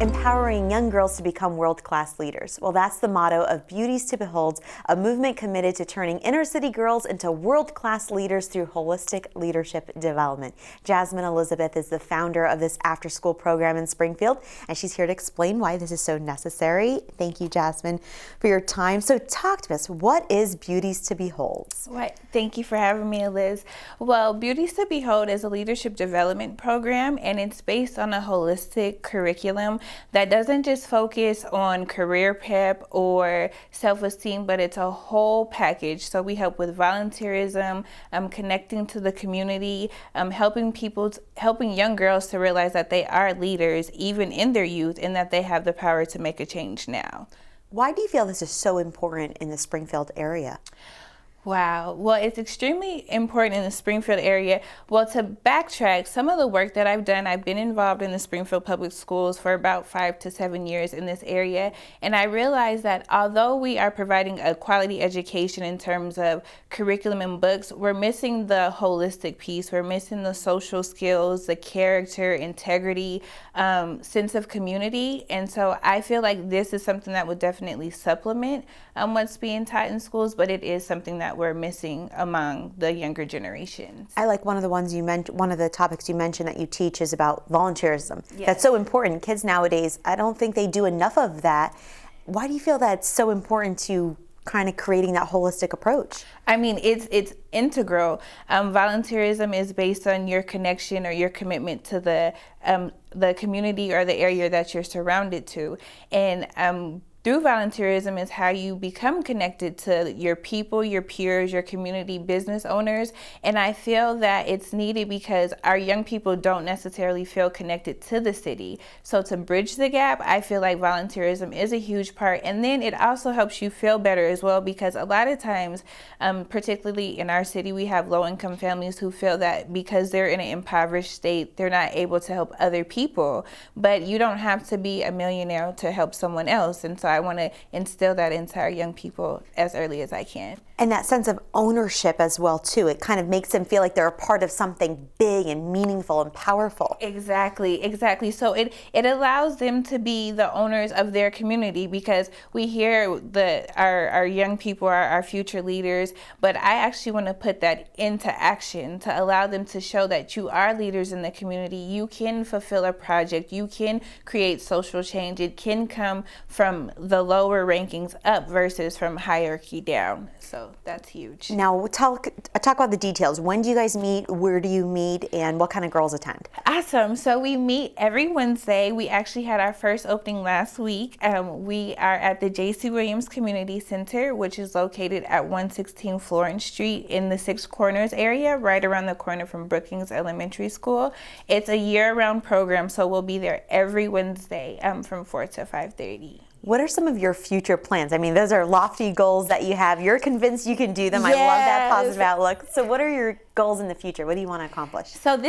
empowering young girls to become world-class leaders. Well, that's the motto of Beauties to Behold, a movement committed to turning inner-city girls into world-class leaders through holistic leadership development. Jasmine Elizabeth is the founder of this after-school program in Springfield, and she's here to explain why this is so necessary. Thank you, Jasmine, for your time. So talk to us. What is Beauties to Behold? Right. Thank you for having me, Liz. Well, Beauties to Behold is a leadership development program, and it's based on a holistic curriculum that doesn't just focus on career prep or self-esteem, but it's a whole package. So we help with volunteerism, connecting to the community, helping young girls to realize that they are leaders even in their youth and that they have the power to make a change now. Why do you feel this is so important in the Springfield area? Wow. Well, it's extremely important in the Springfield area. Well, to backtrack, some of the work that I've done, I've been involved in the Springfield Public Schools for about 5 to 7 years in this area. And I realized that although we are providing a quality education in terms of curriculum and books, we're missing the holistic piece. We're missing the social skills, the character, integrity, sense of community. And so I feel like this is something that would definitely supplement what's being taught in schools, but it is something that we're missing among the younger generations. I like one of the ones you mentioned, one of the topics you mentioned that you teach is about volunteerism. Yes. That's so important. Kids nowadays, I don't think they do enough of that. Why do you feel that's so important to kind of creating that holistic approach? I mean, it's integral. Volunteerism is based on your connection or your commitment to the community or the area that you're surrounded to. And through volunteerism is how you become connected to your people, your peers, your community business owners. And I feel that it's needed because our young people don't necessarily feel connected to the city. So to bridge the gap, I feel like volunteerism is a huge part. And then it also helps you feel better as well, because a lot of times, particularly in our city, we have low-income families who feel that because they're in an impoverished state, they're not able to help other people. But you don't have to be a millionaire to help someone else. And so I want to instill that into our young people as early as I can. And that sense of ownership as well, too. It kind of makes them feel like they're a part of something big and meaningful and powerful. Exactly. So it allows them to be the owners of their community, because we hear our young people are our future leaders, but I actually want to put that into action to allow them to show that you are leaders in the community. You can fulfill a project. You can create social change. It can come from the lower rankings up versus from hierarchy down. So that's huge. Now, talk about the details. When do you guys meet? Where do you meet? And what kind of girls attend? Awesome. So we meet every Wednesday. We actually had our first opening last week. We are at the J.C. Williams Community Center, which is located at 116 Florence Street in the Six Corners area, right around the corner from Brookings Elementary School. It's a year-round program, so we'll be there every Wednesday from 4 to 5:30. What are some of your future plans? I mean, those are lofty goals that you have. You're convinced you can do them. Yes. I love that positive outlook. So what are your goals in the future? What do you want to accomplish? So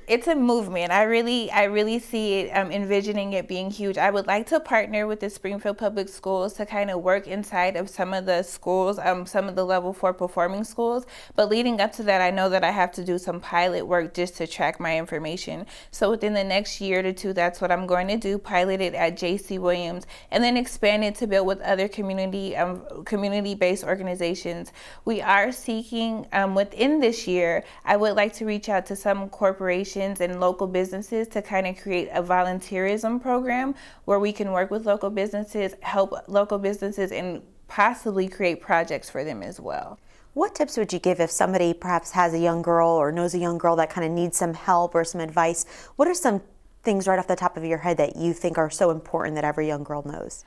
it's a movement. I really see it, envisioning it being huge. I would like to partner with the Springfield Public Schools to kind of work inside of some of the schools, some of the level 4 performing schools. But leading up to that, I know that I have to do some pilot work just to track my information. So within the next year to 2, that's what I'm going to do, pilot it at J.C. Williams, and then expand it to build with other community-based organizations. We are seeking within this year, I would like to reach out to some corporations and local businesses to kind of create a volunteerism program where we can work with local businesses, help local businesses, and possibly create projects for them as well. What tips would you give if somebody perhaps has a young girl or knows a young girl that kind of needs some help or some advice? What are some things right off the top of your head that you think are so important that every young girl knows?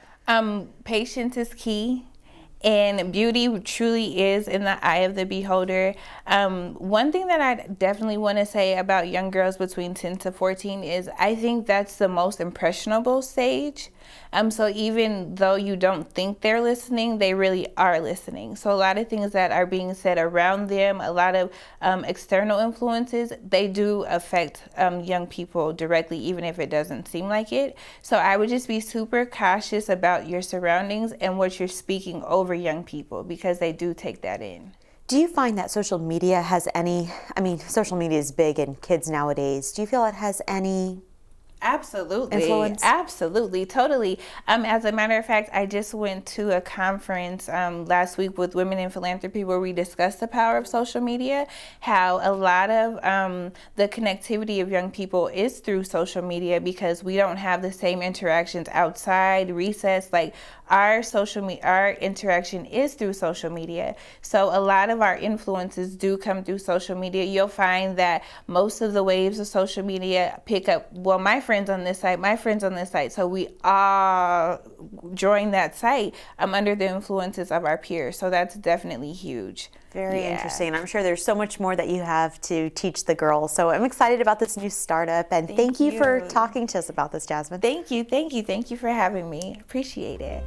Patience is key. And beauty truly is in the eye of the beholder. One thing that I definitely want to say about young girls between 10 to 14 is I think that's the most impressionable stage. So even though you don't think they're listening, they really are listening. So a lot of things that are being said around them, a lot of external influences, they do affect young people directly, even if it doesn't seem like it. So I would just be super cautious about your surroundings and what you're speaking over young people, because they do take that in. Do you find that social media has any, social media is big in kids nowadays. Do you feel it has any Absolutely. influence? Absolutely. Totally. As a matter of fact, I just went to a conference last week with Women in Philanthropy where we discussed the power of social media, how a lot of the connectivity of young people is through social media because we don't have the same interactions outside, recess, like our our interaction is through social media. So a lot of our influences do come through social media. You'll find that most of the waves of social media pick up, well, my friends on this site, my friends on this site. So we all join that site under the influences of our peers. So that's definitely huge. Very interesting. I'm sure there's so much more that you have to teach the girls. So I'm excited about this new startup. And thank you for talking to us about this, Jasmine. Thank you. Thank you. Thank you for having me. Appreciate it.